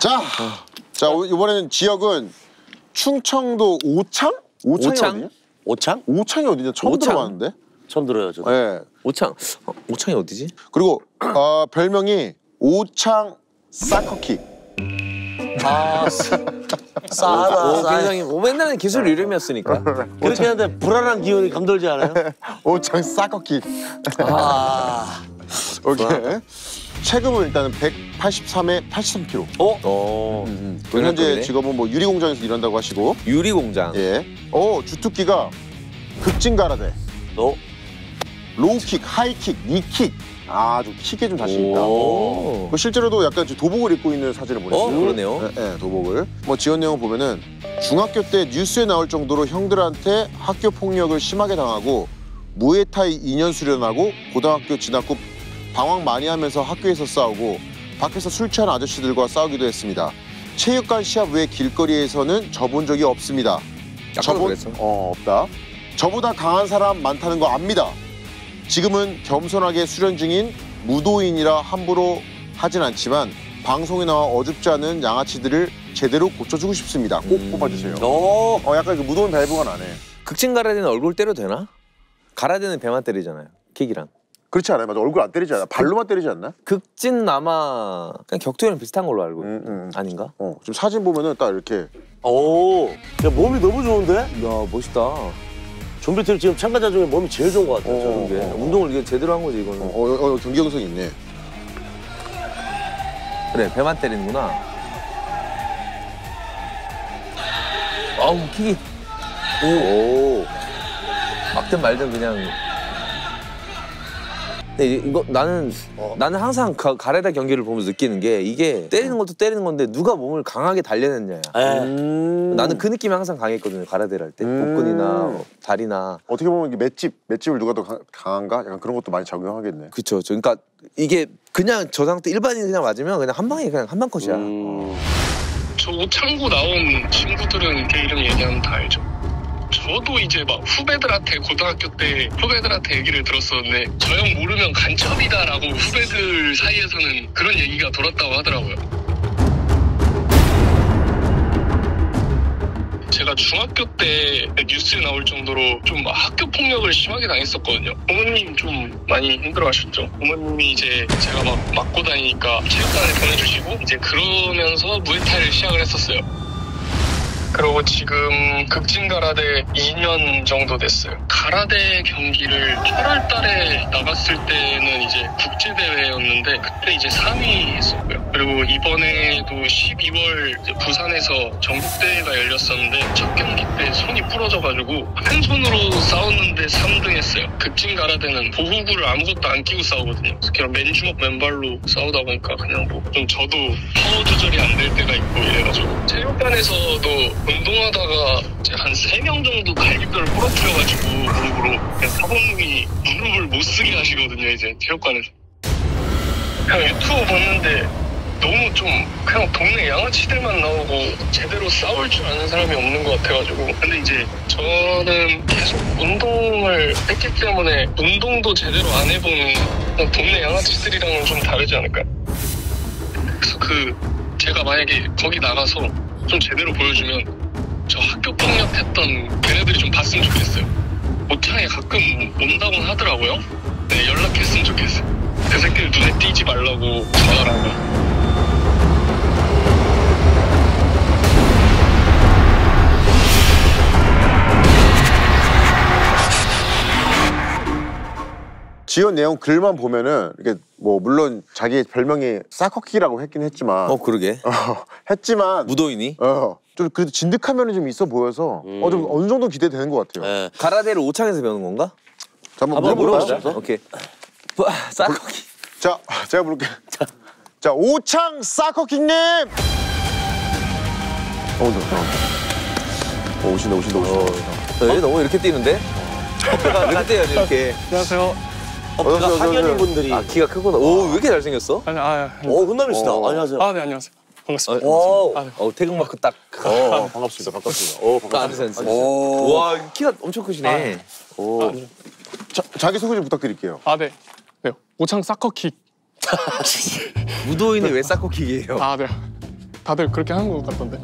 자, 이번에는 지역은 충청도 오창? 오창이 어디냐? 오창? 오창이 어디냐? 처음 들어봤는데? 처음 들어요, 저도. 네. 오창이 어디지? 그리고 별명이 오창 사커킥. 싸하다. 굉장히 맨날 기술 이름이었으니까. 그렇게 하는데 불안한 기운이 감돌지 않아요? 오창 사커킥. 오케이. 체급은 일단은 183에 83kg. 현재 직업은 뭐 유리공장에서 일한다고 하시고. 유리공장. 예. 주특기가 극진가라데. 로우킥, 하이킥, 니킥. 아주 킥에 좀 자신 있다. 실제로도 약간 도복을 입고 있는 사진을 보냈어요. 그러네요. 네, 도복을. 뭐 지원 내용 보면은 중학교 때 뉴스에 나올 정도로 형들한테 학교 폭력을 심하게 당하고 무에타이 2년 수련하고 고등학교 진학 후 방황 많이 하면서 학교에서 싸우고 밖에서 술 취한 아저씨들과 싸우기도 했습니다. 체육관 시합 외 길거리에서는 져본 적이 없습니다. 그랬어? 없다. 저보다 강한 사람 많다는 거 압니다. 지금은 겸손하게 수련 중인 무도인이라 함부로 하진 않지만 방송에 나와 어줍지 않은 양아치들을 제대로 고쳐주고 싶습니다. 꼭 뽑아주세요. 약간 그 무도인 발부가 나네. 극진 가라데는 얼굴 때려도 되나? 가라데는 배만 때리잖아요. 킥이랑. 그렇지 않아요? 맞아. 얼굴 안 때리지 않아? 발로만 때리지 않나? 극진 아마 그냥 격투기랑 비슷한 걸로 알고 아닌가? 지금 사진 보면은 딱 이렇게. 야, 몸이 너무 좋은데? 야, 멋있다. 좀비들 지금 참가자 중에 몸이 제일 좋은 것 같아요. 저런 게. 운동을 이게 제대로 한 거지, 이거는. 경기 영상이 있네. 그래, 배만 때리는구나. 아우, 킥이. 막든 말든 그냥. 근데 이거 나는 항상 가레다 경기를 보면서 느끼는 게 이게 때리는 것도 때리는 건데 누가 몸을 강하게 단련했냐야. 나는 그 느낌이 항상 강했거든요. 가라데를 할 때. 복근이나 다리나. 어떻게 보면 이게 맷집을 누가 더 강한가? 약간 그런 것도 많이 작용하겠네. 그쵸. 그러니까 이게 그냥 저 상태 일반인 그냥 맞으면 그냥 한 방에 그냥 한방 컷이야. 저 오창구 나온 친구들은 제 이름 얘기하면 다 알죠. 저도 이제 막 후배들한테 고등학교 때 후배들한테 얘기를 들었었는데 저 형 모르면 간첩이다라고 후배들 사이에서는 그런 얘기가 돌았다고 하더라고요. 제가 중학교 때 뉴스에 나올 정도로 좀 학교 폭력을 심하게 당했었거든요. 부모님 좀 많이 힘들어하셨죠. 부모님이 이제 제가 막 맞고 다니니까 체육관에 보내주시고 이제 그러면서 무에타이를 시작을 했었어요. 그리고 지금 극진 가라데 2년 정도 됐어요. 가라데 경기를 8월 달에 나갔을 때는 이제 국제대회였는데 그때 이제 3위 했었고요. 그리고 이번에도 12월 부산에서 전국대회가 열렸었는데 첫 경기 때 손이 부러져가지고 한 손으로 싸웠는데 3등 했어요. 극진 가라데는 보호구를 아무것도 안 끼고 싸우거든요. 그냥 맨주먹 맨발로 싸우다 보니까 그냥 뭐 좀 저도 파워 조절이 안 될 때가 있고 이래가지고 체육관에서도 운동하다가 한 3명 정도 갈비뼈를 부러뜨려가지고 무릎으로 사범님이 무릎을 못 쓰게 하시거든요. 이제 체육관에서 그냥 유튜브 봤는데 너무 좀 그냥 동네 양아치들만 나오고 제대로 싸울 줄 아는 사람이 없는 것 같아가지고 근데 이제 저는 계속 운동을 했기 때문에 운동도 제대로 안 해본 동네 양아치들이랑은 좀 다르지 않을까요? 그래서 제가 만약에 거기 나가서 좀 제대로 보여주면 저 학교 폭력했던 걔네들이 좀 봤으면 좋겠어요. 오창에 가끔 온다고는 하더라고요. 네, 연락했으면 좋겠어요. 그 새끼들 눈에 띄지 말라고 전화라고. 지원 내용 글만 보면은 이게 뭐 물론 자기 별명이 사커킥이라고 했긴 했지만 그러게. 했지만 무도인이? 좀 그래도 진득한 면이 좀 있어 보여서 좀 어느 정도 기대되는 것 같아요. 가라데를 오창에서 배우는 건가? 자, 한번 물어볼까요? 오케이. 사커킥. 자, 제가 부를게요. 자, 오창 사커킥님! 오신다. 얘 너무 이렇게 뛰는데? 이렇게 뛰어야지, 이렇게. 안녕하세요. 학연인 분들이 키가 크구나. 오, 왜 이렇게 잘생겼어? 훈남이시다. 안녕하세요. 네, 안녕하세요. 반갑습니다. 태극마크 딱. 반갑습니다. 앉으세요. 와, 키가 엄청 크시네. 자기 소개 좀 부탁드릴게요. 네. 오창 사커킥. 무도인이 왜 사커킥이에요? 네. 다들 그렇게 하는 것 같던데.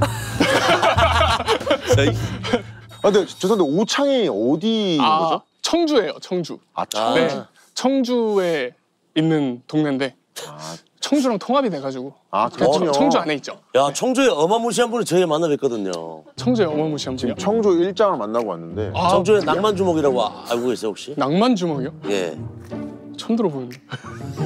근데 죄송한데 오창이 어디 거죠? 청주예요, 청주. 청주. 네, 청주에 있는 동네인데 청주랑 통합이 돼가지고. 그렇군요. 청주 안에 있죠. 야, 청주에 어마무시한 분을 저희 만나 뵀거든요. 청주에 어마무시한 분이요. 청주 일장을 만나고 왔는데 청주에 낭만주먹이라고 알고 계세요, 혹시? 낭만 주먹이요? 예. 처음 들어보는데.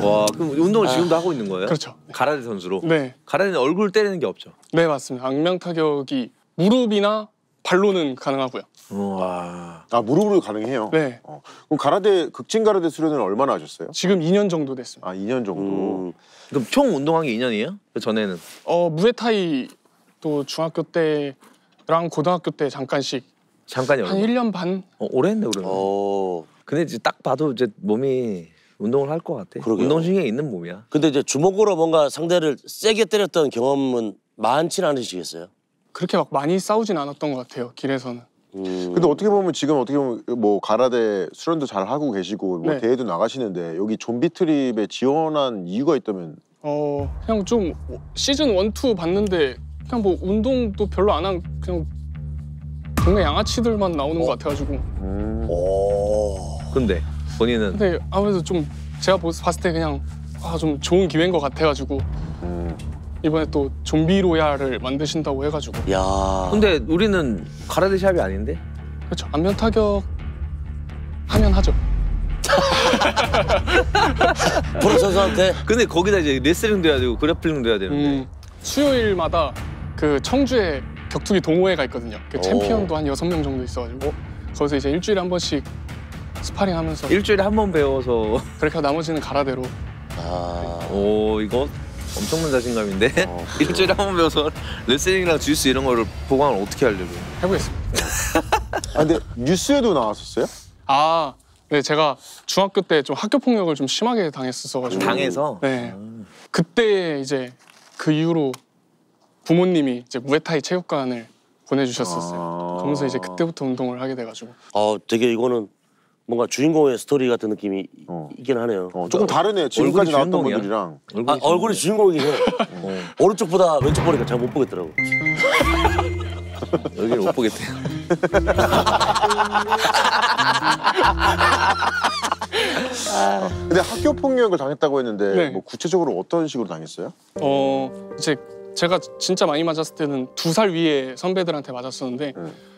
와, 그럼 운동을 지금도 하고 있는 거예요? 그렇죠. 가라데 선수로? 네, 가라데는 얼굴 때리는 게 없죠? 네 맞습니다. 악명 타격이 무릎이나 발로는 가능하고요. 와. 무릎으로 가능해요. 네, 그럼 가라데 극진 가라데 수련을 얼마나 하셨어요? 지금 2년 정도 됐습니다. 2년 정도. 그럼 총 운동한 게 2년이에요? 그 전에는? 무에타이도 중학교 때랑 고등학교 때 잠깐씩 잠깐이 한 얼마? 1년 반? 오래 했네 그러면. 근데 이제 딱 봐도 이제 몸이 운동을 할 것 같아. 그러게요. 운동신경이 있는 몸이야. 근데 이제 주먹으로 뭔가 상대를 세게 때렸던 경험은 많지는 않으시겠어요? 그렇게 막 많이 싸우진 않았던 것 같아요, 길에서는. 근데 어떻게 보면 지금 뭐 가라데 수련도 잘 하고 계시고 뭐 네. 대회도 나가시는데 여기 좀비 트립에 지원한 이유가 있다면? 그냥 좀 시즌 1, 2 봤는데 그냥 뭐 운동도 별로 안 한 그냥 동네 양아치들만 나오는 것 같아가지고. 근데 본인은 근데 아무래도 좀 제가 봤을 때 그냥 좀 좋은 기회인 것 같아가지고 이번에 또 좀비 로얄을 만드신다고 해가지고. 야. 근데 우리는 가라데 샵이 아닌데? 그렇죠. 안면 타격 하면 하죠. 프로 선수한테 근데 거기다 이제 레슬링도 해야 되고 그래플링도 해야 되는데 수요일마다 그 청주에 격투기 동호회가 있거든요. 그 챔피언도 한 6명 정도 있어가지고 거기서 이제 일주일에 한 번씩 스파링 하면서 일주일에 한 번 배워서 그렇게 하고 나머지는 가라데로. 오 이거 엄청난 자신감인데? 일주일에 한 번 배워서 레슬링이랑 주짓수 이런 거를 보강을 어떻게 하려고? 해보겠습니다. 근데 뉴스에도 나왔었어요? 네, 제가 중학교 때 좀 학교 폭력을 좀 심하게 당했었어가지고. 당해서? 네. 그때 이제 그 이후로 부모님이 이제 무에타이 체육관을 보내주셨었어요. 그러면서 이제 그때부터 운동을 하게 돼가지고. 되게 이거는 뭔가 주인공의 스토리 같은 느낌이 있긴 하네요. 조금 다르네. 지금까지 나왔던 주인공이야? 분들이랑. 얼굴이 주인공이긴 해. 오른쪽보다 왼쪽 보니까 잘 못 보겠더라고. 여기를 못 보겠대요. 근데 학교 폭력을 당했다고 했는데 네. 뭐 구체적으로 어떤 식으로 당했어요? 이제 제가 진짜 많이 맞았을 때는 2살 위에 선배들한테 맞았었는데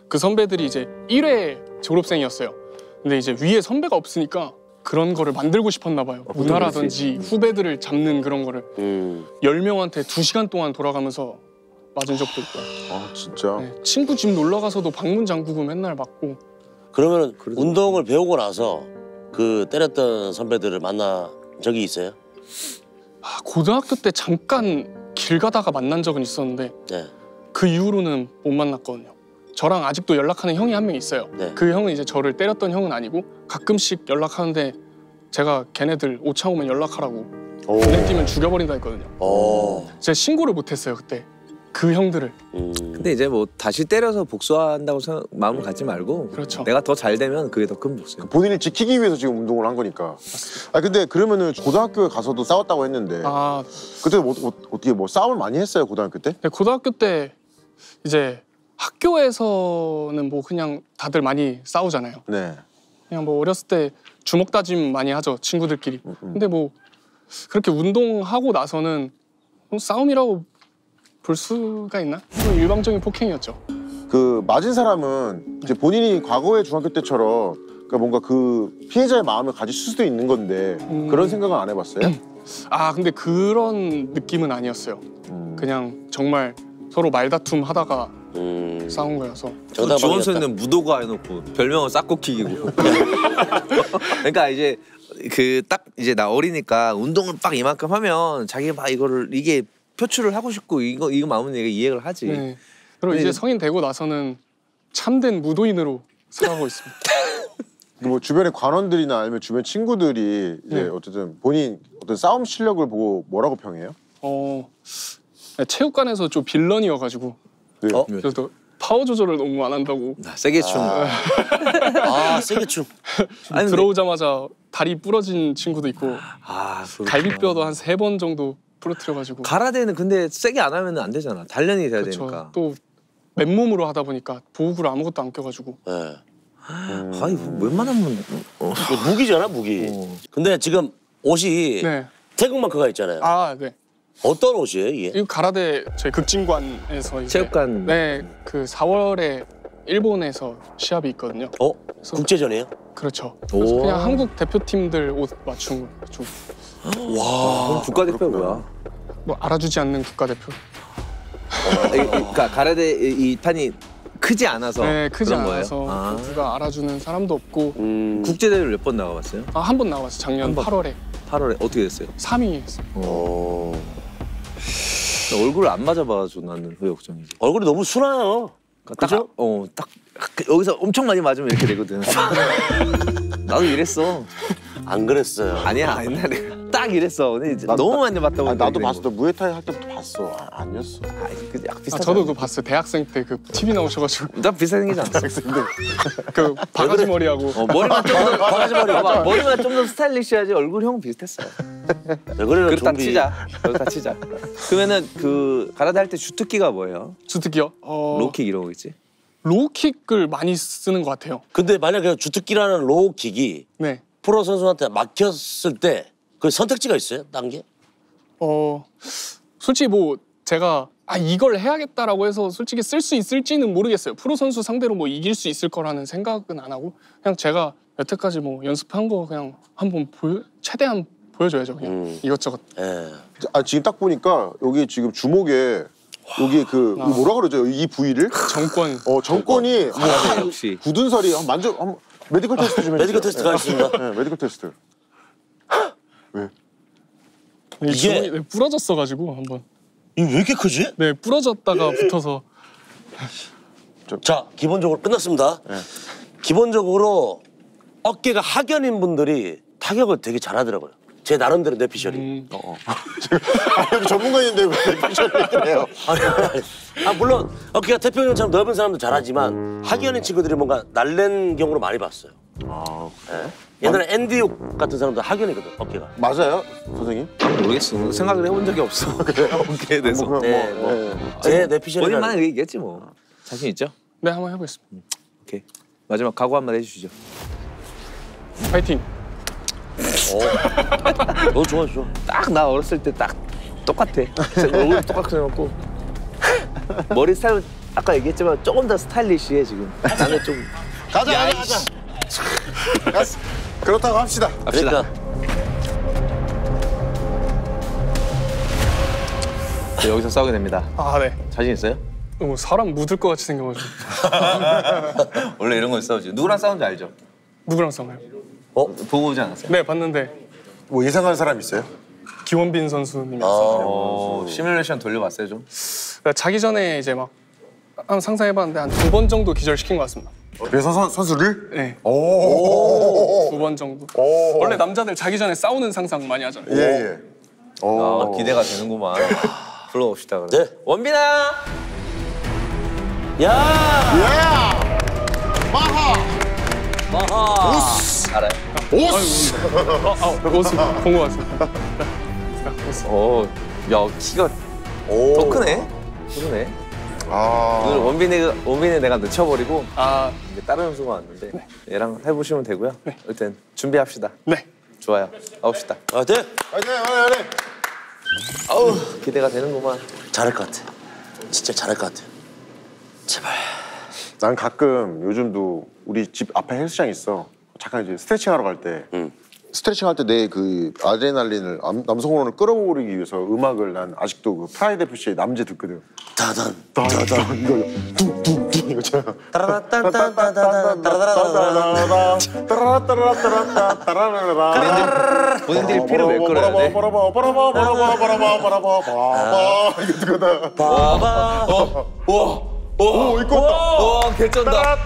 그 선배들이 이제 1회 졸업생이었어요. 근데 이제 위에 선배가 없으니까 그런 거를 만들고 싶었나 봐요. 문화라든지 후배들을 잡는 그런 거를 10명한테 2시간 동안 돌아가면서 맞은 적도 있고요. 진짜? 네, 친구 집 놀러 가서도 방문 잠그고 맨날 맞고. 그러면 운동을 배우고 나서 그 때렸던 선배들을 만나 적이 있어요? 고등학교 때 잠깐 길 가다가 만난 적은 있었는데 네. 그 이후로는 못 만났거든요. 저랑 아직도 연락하는 형이 한 명 있어요. 네. 그 형은 이제 저를 때렸던 형은 아니고 가끔씩 연락하는데 제가 걔네들 오창 오면 연락하라고 눈에 띄면 죽여버린다 했거든요. 제가 신고를 못했어요 그때 그 형들을. 근데 이제 뭐 다시 때려서 복수한다고 마음을 갖지 말고 그렇죠. 내가 더 잘 되면 그게 더 큰 복수야. 본인을 지키기 위해서 지금 운동을 한 거니까. 근데 그러면은 고등학교에 가서도 싸웠다고 했는데 그때 어떻게 뭐 싸움을 많이 했어요 고등학교 때? 네, 고등학교 때 이제 학교에서는 뭐 그냥 다들 많이 싸우잖아요. 네. 그냥 뭐 어렸을 때 주먹 다짐 많이 하죠 친구들끼리. 근데 뭐 그렇게 운동하고 나서는 뭐 싸움이라고 볼 수가 있나? 일방적인 폭행이었죠. 그 맞은 사람은 이제 본인이 과거의 중학교 때처럼 그러니까 뭔가 그 피해자의 마음을 가질 수도 있는 건데 그런 생각은 안 해봤어요? 근데 그런 느낌은 아니었어요. 그냥 정말 서로 말다툼 하다가 싸운 거여서. 주원수는 무도가 해놓고 별명은 싹고킥이고. 그러니까 이제 그 딱 이제 나 어리니까 운동을 빡 이만큼 하면 자기가 막 이거를 이게 표출을 하고 싶고 이거 마음은 내가 이해를 하지. 네. 그리고 이제 성인 되고 나서는 참된 무도인으로 살아가고 있습니다. 뭐 주변의 관원들이나 아니면 주변 친구들이 이제 어쨌든 본인 어떤 싸움 실력을 보고 뭐라고 평해요? 체육관에서 좀 빌런이어가지고 그래서 파워 조절을 너무 안 한다고. 세게 춤. 세게 춤. 들어오자마자 다리 부러진 친구도 있고 갈비뼈도 한 3번 정도 부러뜨려가지고. 가라데는 근데 세게 안 하면 안 되잖아. 단련이 돼야 되니까. 또 맨몸으로 하다 보니까 보호구를 아무것도 안 껴가지고. 네. 아 이거 웬만하면 이거 무기잖아 무기. 근데 지금 옷이 네. 태극 마크가 있잖아요. 아 네. 어떤 옷이에요 이게? 이 가라데 저희 극진관에서 이제 체육관. 네, 그 4월에 일본에서 시합이 있거든요. 국제전이에요? 그렇죠. 오. 그래서 그냥 한국 대표팀들 옷 맞춘 거 좀 그럼 국가대표 뭐야? 뭐 알아주지 않는 국가대표. 그러니까 가라데 이 판이 크지 않아서 네, 크지 그런 않아서 거예요? 아. 누가 알아주는 사람도 없고. 국제대회를 몇 번 나가봤어요? 아, 한 번 나왔어요. 작년 한 번? 8월에 8월에 어떻게 됐어요? 3위 했어요. 얼굴을 안 맞아봐가지고 나는 그게 걱정이지. 얼굴이 너무 순해요. 그죠? 딱 여기서 엄청 많이 맞으면 이렇게 되거든. 나도 이랬어. 안 그랬어요. 아니야 옛날에 딱 이랬어. 근데 이제 너무 많이 맞다 보니까 나도 그런 봤어. 거. 무에타이 할 때부터 봤어. 아니었어. 그 약간 아, 비슷하지 저도 않아? 그거 봤어요. 대학생 때 그 TV 나오셔가지고 나 비슷하게 생기지 않았어? 그 바가지 머리하고 머리만 좀 더 바가지 머리 봐봐, 머리만 좀 더 스타일리시하지 얼굴형 비슷했어. 왜 그래요 그렇다 좀비. 치자. 그렇다 치자. 그러면은 그 가라데 할 때 주특기가 뭐예요? 주특기요. 로킥 이런 거 있지? 로우킥을 많이 쓰는 것 같아요. 근데 만약에 주특기라는 로우킥이 네. 프로 선수한테 막혔을 때 그 선택지가 있어요? 딴 게? 솔직히 뭐 제가 이걸 해야겠다라고 해서 솔직히 쓸 수 있을지는 모르겠어요. 프로 선수 상대로 뭐 이길 수 있을 거라는 생각은 안 하고 그냥 제가 여태까지 뭐 연습한 거 그냥 한번 최대한 보여줘야죠. 그냥 이것저것. 예. 지금 딱 보니까 여기 지금 주목에 여기 그 뭐라 그러죠? 이 부위를? 정권. 정권이 가라데 역시. 굳은 살이 한번 메디컬 테스트 좀 해주세요. 메디컬 테스트 가겠습니다. 네, 메디컬 테스트. 왜? 이 이게- 주먹이 부러졌어가지고 한번. 이거 왜 이렇게 크지? 네, 부러졌다가 붙어서. 자, 기본적으로 끝났습니다. 기본적으로 어깨가 하견인 분들이 타격을 되게 잘하더라고요. 제 나름대로 뇌피셜이. 여기 전문가인데 왜 메디컬을 해요? 물론 어깨가 태평양처럼 넓은 사람도 잘하지만 하견인 친구들이 뭔가 날랜 경우로 많이 봤어요. 예. 옛날에 앤디욱 같은 사람도 하견이거든, 어깨가. 맞아요, 선생님? 모르겠어. 생각을 해본 적이 없어. 어깨에 대해서. 네, 제 뇌피셜이. 본인만의 얘기겠지 뭐. 자신 있죠? 네, 한번 해보겠습니다. 오케이. 마지막 각오 한번 해주시죠. 파이팅. 좋아, 좋아. 딱 나 어렸을 때 딱 똑같아. 얼굴 똑같이 해놓고 머리 스타일은 아까 얘기했지만 조금 더 스타일리시해 지금. 나는 좀 가자. 그렇다고 합시다. 갑시다. 그러니까 여기서 싸우게 됩니다. 네. 자신 있어요? 너무 사람 묻을 것 같이 생겨가지고. 원래 이런 건 싸우지. 누구랑 싸운지 알죠? 누구랑 싸워요? 보고 오지 않았어요? 네, 봤는데 뭐 예상하는 사람 있어요? 기원빈 선수님이었어요. 시뮬레이션 돌려봤어요 좀? 그러니까 자기 전에 이제 막 한번 상상해봤는데 한 2번 정도 기절시킨 것 같습니다. 그래서 선수를? 네. 오. 2번 정도. 원래 남자들 자기 전에 싸우는 상상 많이 하잖아요. 예. 기대가 되는구만. 불러봅시다 그럼. 네. 원빈아! 야! 마하. 알아요? 오스. 옷을 본것 같습니다. 야 키가 더 크네? 그러네. 오늘 원빈이 내가 늦춰버리고 이제 다른 선수가 왔는데 얘랑 해보시면 되고요. 일단 준비합시다. 네. 좋아요. 가봅시다. 화이팅! 아우 기대가 되는구만. 잘할 것 같아. 진짜 잘할 것 같아. 제발. 난 가끔 요즘도 우리 집 앞에 헬스장 있어. 잠깐 이제 스트레칭 하러 갈 때 스트레칭 할 때 내 그 아드레날린을 남성 호르몬을 끌어오르기 위해서 음악을 난 아직도 그 프라이드 FC의 남재 듣거든. 다단 이거 뚱뚱뚱 이거잖아. 본인들이 피를 왜 끌어야 돼? 이거 듣거든. 봐봐. 오 이거 와 개쩐다.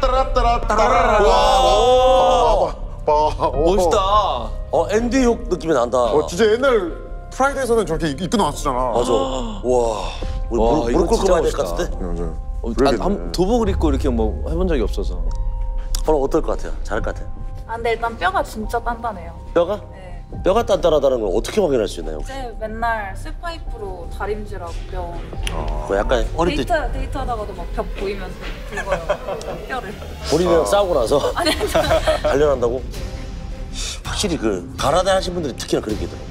멋있다. 앤디욕 느낌이 난다. 진짜 옛날 프라이드에서는 저렇게 입고 나왔었잖아. 맞아. 와. 우리 와, 무릎 이거 꿇고 진짜 가야 될 것 멋있다. 같은데? 난 도복을 입고 이렇게 뭐 해본 적이 없어서. 오늘 어떨 것 같아요? 잘할 것 같아요? 근데 일단 뼈가 진짜 단단해요. 뼈가? 네. 뼈가 단단하다는 걸 어떻게 확인할 수 있나요? 이제 맨날 쇠파이프로 다림질하고 뼈 그 약간 어릴 때 데이트하다가도 막 벽 보이면 긁어요. 뼈를. 본인이랑 싸우고 나서 아니 단련한다고? 확실히 그 가라데 하신 분들이 특히나 그런 게 있더라고요.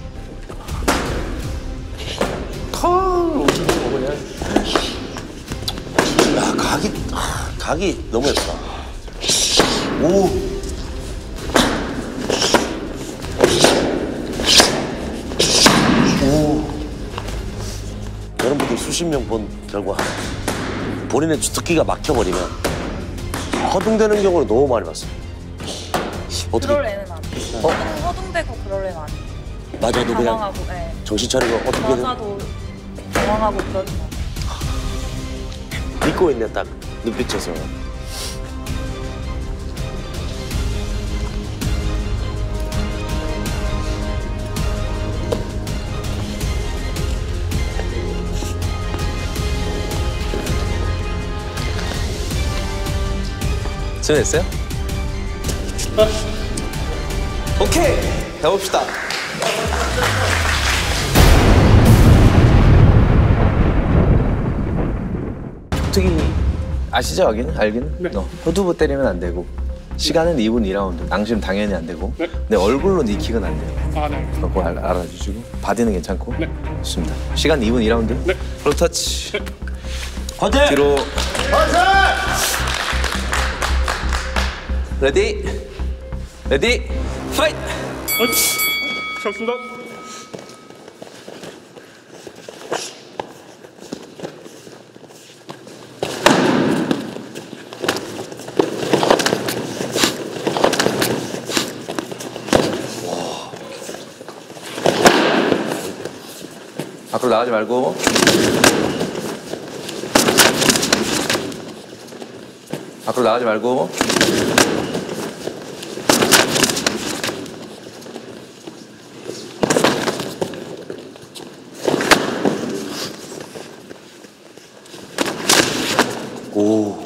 야 각이 너무 예쁘다. 오. 여러분들 수십 명 본 결과 본인의 주특기가 막혀버리면 허둥대는 경우를 너무 많이 봤어요. 어떻게? 그럴 애는 아니에요. 허둥대고 그럴 애는 아니에요. 맞아도 그냥 당황하고, 네. 정신 차리고 어떻게든 맞아도 당황하고 그러지 마. 믿고 있네 딱 눈빛에서. 준비됐어요? 오케이! 가봅시다. 특히 아시죠? 알기는? 네. 허두부 때리면 안 되고 시간은 2분 2라운드. 낭심 당연히 안 되고 네. 내 얼굴로 니킥은 안 돼요. 아, 네. 그거 알아주시고 바디는 괜찮고 네. 좋습니다. 시간 2분 2라운드. 네. 프로 터치. 화이팅! 뒤로. 레디. 레디. 파이트. 좋습니다. 앞으로 나가지 말고. 앞으로 나가지 말고. 오.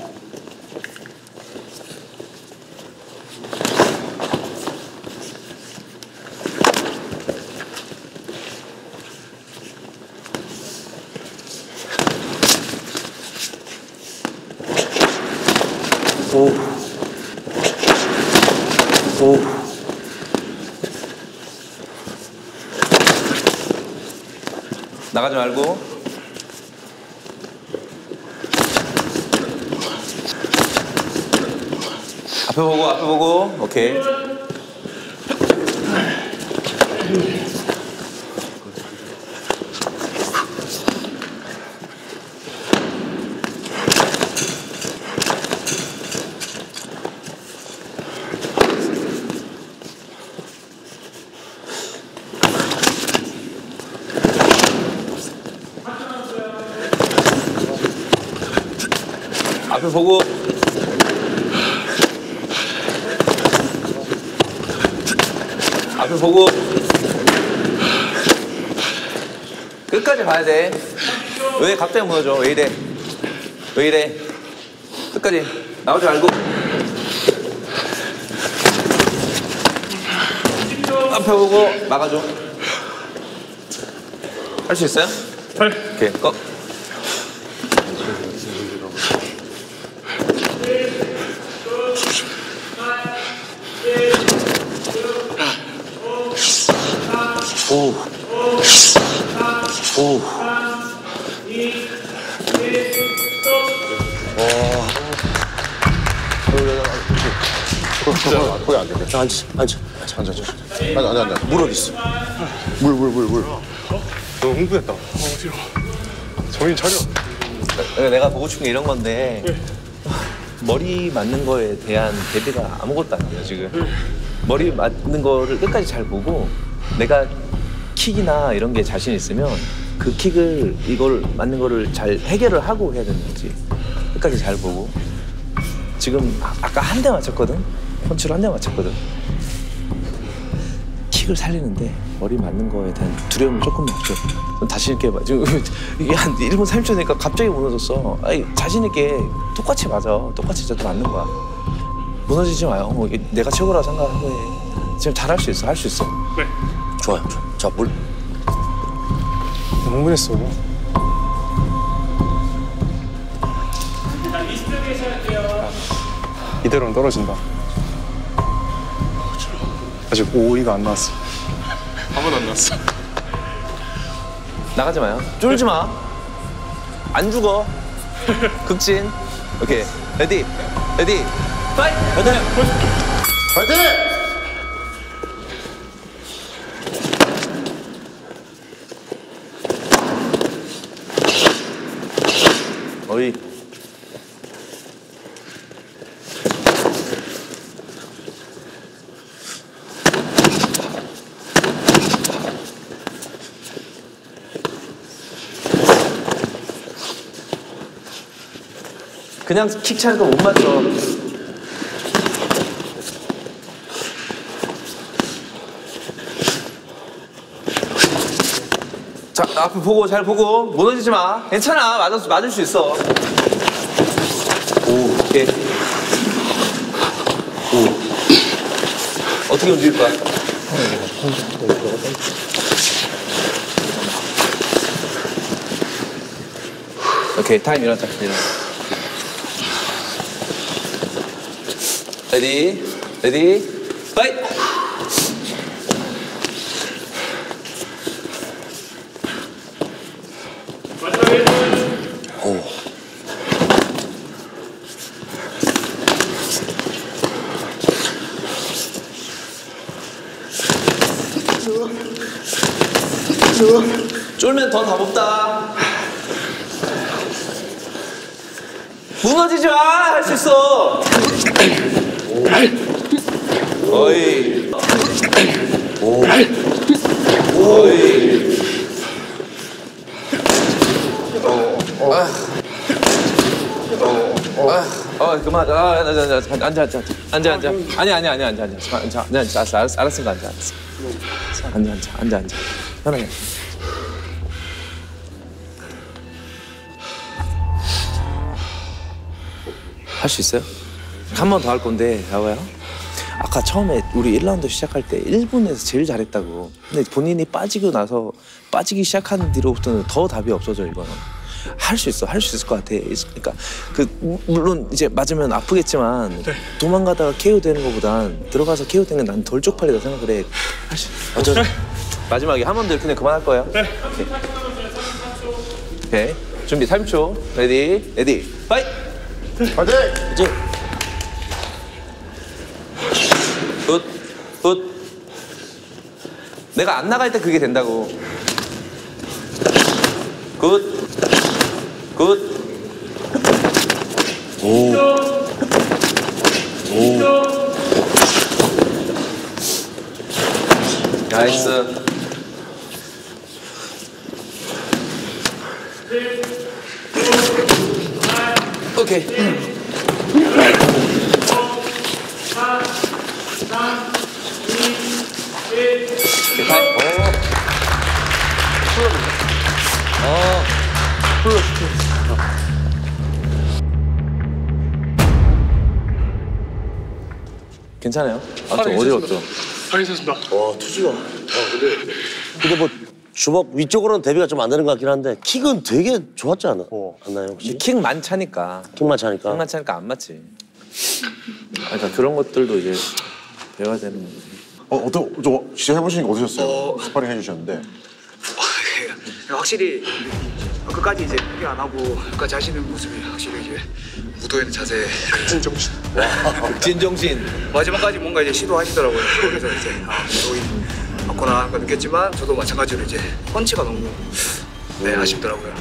오. 오. 나가지 말고. 앞에 보고, 앞에 보고. 오케이. 앞에 보고. 앞에 보고. 끝까지 봐야 돼. 왜 갑자기 무너져? 왜 이래? 왜 이래? 끝까지 나오지 말고. 앞에 보고 막아줘. 할 수 있어요? 오케이, 꺼. 오. 오. 거기 안 돼. 앉아. 앉아. 무릎 있어. 물. 너무 흥분했다. 어지러워. 정신 차려. 내가 보고 싶은 게 이런 건데 머리 맞는 거에 대한 대비가 아무것도 안 돼요 지금. 머리 맞는 거를 끝까지 잘 보고 내가 킥이나 이런 게 자신 있으면 그 킥을 이걸 맞는 거를 잘 해결을 하고 해야 되는 거지. 끝까지 잘 보고. 지금 아까 한 대 맞췄거든. 펀치로 한 대 맞췄거든. 킥을 살리는데 머리 맞는 거에 대한 두려움이 조금 없죠. 좀 자신 있게 봐. 지금 이게 한 1분 30초 되니까 갑자기 무너졌어. 아니, 자신 있게 똑같이 맞아. 똑같이 저도 맞는 거야. 무너지지 마요. 뭐 내가 최고라고 생각하고 해. 지금 잘할 수 있어. 할 수 있어. 네. 좋아요. 자, 물. 너무 흥분했어. 이대로는 떨어진다. 아직 5위가 안 나왔어. 아무도 안 나왔어. 나가지 마요. 쫄지 마. 안 죽어. 극진. 오케이. 레디. 레디. 파이트. 파이팅. 파이팅! 어이. 그냥 킥 차는 거 못 맞춰. 자, 앞을 보고 잘 보고 무너지지 마. 괜찮아. 맞을 수 있어. 오, 오케이. 오. 어떻게 움직일 거야? 오케이, 타임 일어났다. 레디, 레디, 파이트! 오. 쫄면 더 가봅다. 무너지지 마! 할 수 있어! 어이. 오. 어이. 그만. 앉아. 아니, 앉아. 알았으니까 앉아. 편하게. 할 수 있어요? 한 번 더 할 건데, 야호야. 아까 처음에 우리 1라운드 시작할 때 1분에서 제일 잘했다고. 근데 본인이 빠지기 시작한 뒤로부터는 더 답이 없어져, 이거는. 할 수 있을 것 같아. 그러니까 물론 이제 맞으면 아프겠지만 도망가다가 KO 되는 것보단 들어가서 KO 되는 게 난 덜 쪽팔리다 생각을 해. 할 수 있어. 마지막에 한 번 더 이렇게 그만할 거예요. 네. 오케이. 준비 30초. 레디, 파이트! 파이팅! 이제 굿. 내가 안 나갈 때 그게 된다고. 굿. 오. 나이스. 오케이. 괜찮아요? 좀 어지럽죠? 알겠습니다. 와, 투지가. 근데 뭐 주먹 위쪽으로는 대비가 좀 안 되는 것 같긴 한데 킥은 되게 좋았지 않나요 혹시? 킥만 차니까. 킥만 차니까. 안 맞지. 그러니까 그런 것들도 이제 배워야 되는 건데. 저 진짜 해보시니까 어떠셨어요? 스파링 해주셨는데. 확실히 끝까지 이제 포기 안 하고 끝까지 하시는 모습이 확실히 이제 무도에 있는 자세. 진정신. 마지막까지 뭔가 이제 시도하시더라고요. 그래서 이제 무도이 맞구나 하는 걸 느꼈지만 저도 마찬가지로 이제 펀치가 너무 아쉽더라고요.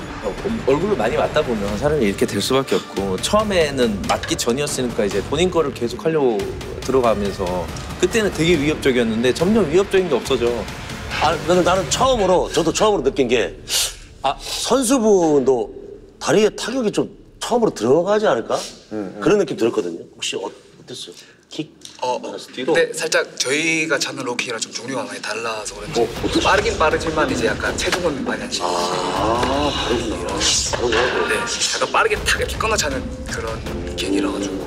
얼굴로 많이 맞다 보면 사람이 이렇게 될 수밖에 없고 처음에는 맞기 전이었으니까 이제 본인 거를 계속 하려고 들어가면서 그때는 되게 위협적이었는데 점점 위협적인 게 없어져. 나는 저도 처음으로 느낀 게 선수분도 다리에 타격이 좀 처음으로 들어가지 않을까? 그런 느낌 들었거든요. 혹시 어땠어요? 킥? 근데 살짝 저희가 찾는 로킥이랑 좀 종류가 많이 달라서 그런지 빠르긴 빠르지만 이제 약간 체중은 많이 안 치고. 다르구나. 네, 약간 빠르게 탁 이렇게 끊어차는 그런 킥이라 가지고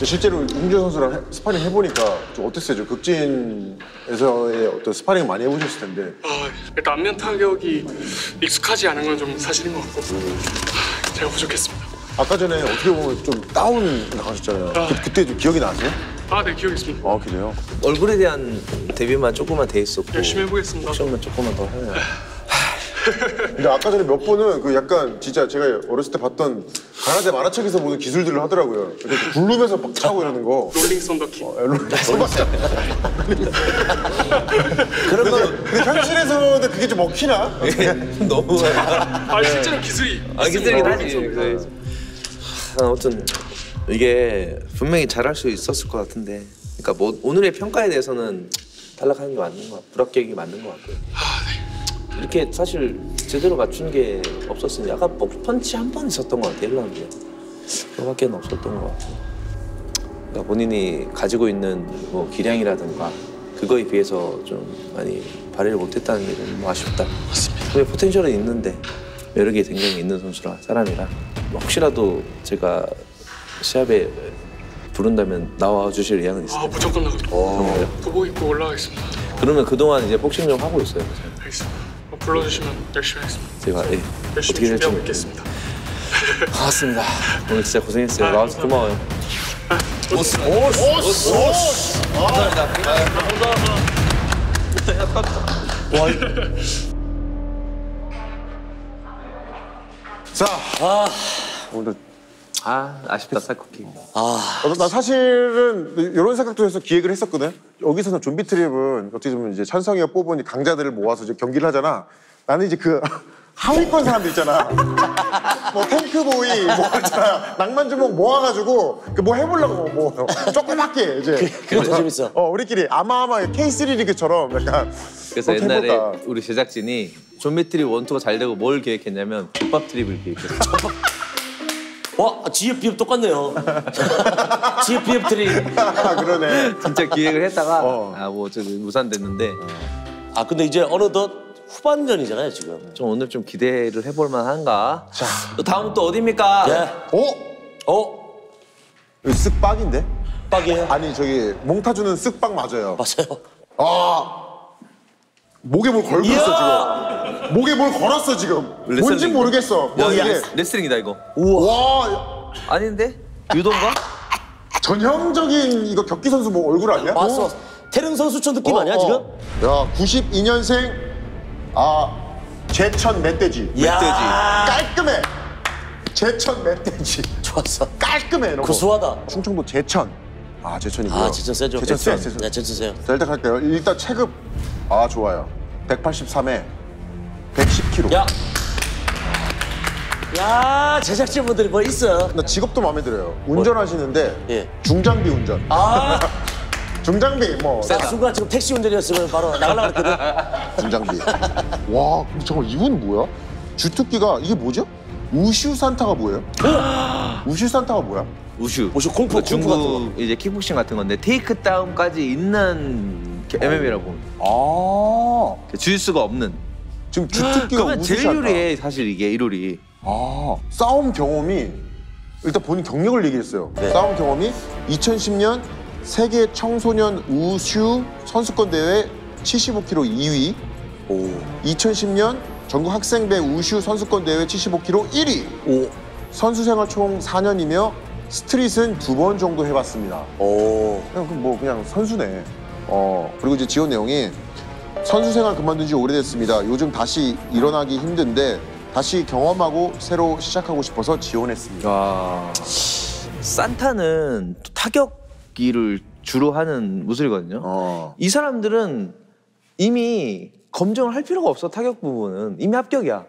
실제로 웅준 선수랑 스파링 해보니까 좀 어땠어요? 좀 극진에서의 어떤 스파링 많이 해보셨을 텐데. 일단 안면 타격이 익숙하지 않은 건 좀 사실인 것 같고 제가 부족했습니다. 아까 전에 어떻게 보면 좀 다운 나가셨잖아요. 그때 좀 기억이 나세요? 네, 기억이 있습니다. 아, 그래요? 얼굴에 대한 대비만 조금만 돼 있었고 열심히 해보겠습니다. 조금만 더 해야. 근데 아까 전에 몇 번은 그 약간 진짜 제가 어렸을 때 봤던 가나대 만화책에서 보는 기술들을 하더라고요. 이렇게 굴르면서 막 차고 이러는 거. 롤링 썬더킥. 그런 거 근데 현실에서는 그게 좀 먹히나? 너무. 실제로 기술이 기술이긴 하지. 아무튼 이게 분명히 잘할 수 있었을 것 같은데, 그러니까 뭐 오늘의 평가에 대해서는 탈락하는 게 맞는 것 같고 불합격이 맞는 것 같고요. 이렇게 사실 제대로 맞춘 게 없었으니 아까 펀치 한 번 있었던 것 같아요. 1라운드에 그거밖에는 없었던 것 같아요. 그러니까 본인이 가지고 있는 뭐 기량이라든가 그거에 비해서 좀 많이 발휘를 못했다는 게 좀 아쉽다. 맞습니다. 포텐셜은 있는데 매력이 굉장히 있는 선수라 사람이라 혹시라도 제가 시합에 부른다면 나와주실 의향은 있어요. 무조건 나가겠습니다. 도복 입고 올라가겠습니다. 그러면 그동안 이제 복싱 좀 하고 있어요. 알겠습니다. 불러주시면 열심히 하겠습니다. 제가 열심히 준비하고 있겠습니다. 반갑습니다. 오늘 진짜 고생했어요. 나와서 고마워요. 오스. 감사합니다. 자, 오늘 아쉽다 살코기. 나 사실은 이런 생각도 해서 기획을 했었거든. 여기서는 좀비 트립은 어떻게 보면 이제 찬성이가 뽑은 이 강자들을 모아서 이제 경기를 하잖아. 나는 이제 그 하위권 사람들 있잖아. 뭐 탱크보이 뭐 있잖아. 낭만주먹 모아가지고 그 뭐 해보려고 뭐 조그맣게 이제. 그거 더 재밌어. 우리끼리 아마아마 K3 리그처럼 약간. 그래서 옛날에 해볼까. 우리 제작진이 좀비 트립 1, 2가 잘 되고 뭘 계획했냐면 족밥 트립을 계획했어. 와, 지읒 비읒 똑같네요. 지읒 비읒 트리. 그러네. 진짜 기획을 했다가 뭐 무산됐는데 근데 이제 어느덧 후반전이잖아요 지금. 좀 오늘 좀 기대를 해볼 만한가. 자, 또 다음은 또 어디입니까? 예. 여기 쓱박인데? 빡이에요? 아니 저기 몽타주는 쓱박 맞아요. 맞아요. 목에 뭘 걸고 있어 지금. 목에 뭘 걸었어 지금. 뭔지 모르겠어. 뭐 이게 레슬링이다 이거. 와 아닌데? 유도인가? 전형적인 이거 격기 선수 뭐 얼굴 아니야? 왔어. 태릉 선수촌 느낌 아니야 지금? 야 92년생 제천 멧돼지. 깔끔해. 제천 멧돼지. 좋았어. 깔끔해. 너무. 구수하다. 충청도 제천. 제천이고요. 제천 세죠. 제천 세. 네, 제천 세요. 자 일단 갈게요. 일단 체급 좋아요. 183에 110kg. 야 제작진분들이 뭐 있어? 나 직업도 마음에 들어요. 운전하시는데 예. 중장비 운전. 중장비 뭐. 순간 지금 택시 운전이었으면 바로 나가려고 했거든. 중장비. 와 근데 잠깐 이분 뭐야? 주특기가 이게 뭐죠? 우슈 산타가 뭐예요? 우슈 산타가 뭐야? 우슈 콩푸 중국 같은 거. 이제 킥복싱 같은 건데 테이크 다운까지 있는 MMA라고 봅니다. 주짓수가 없는. 지금 주특기가 그러면 우슈 제일 산타. 유리해 사실 이게 1홀이. 싸움 경험이 일단 본인 경력을 얘기했어요. 싸움 경험이 2010년 세계 청소년 우슈 선수권 대회 75kg 2위. 2010년 전국 학생배 우슈 선수권 대회 75kg 1위. 선수 생활 총 4년이며 스트릿은 2번 정도 해봤습니다. 그냥 선수네. 그리고 이제 지원 내용이 선수 생활 그만둔 지 오래됐습니다. 요즘 다시 일어나기 힘든데 다시 경험하고 새로 시작하고 싶어서 지원했습니다. 산타는 또 타격기를 주로 하는 무술이거든요. 이 사람들은 이미 검증을 할 필요가 없어. 타격 부분은 이미 합격이야.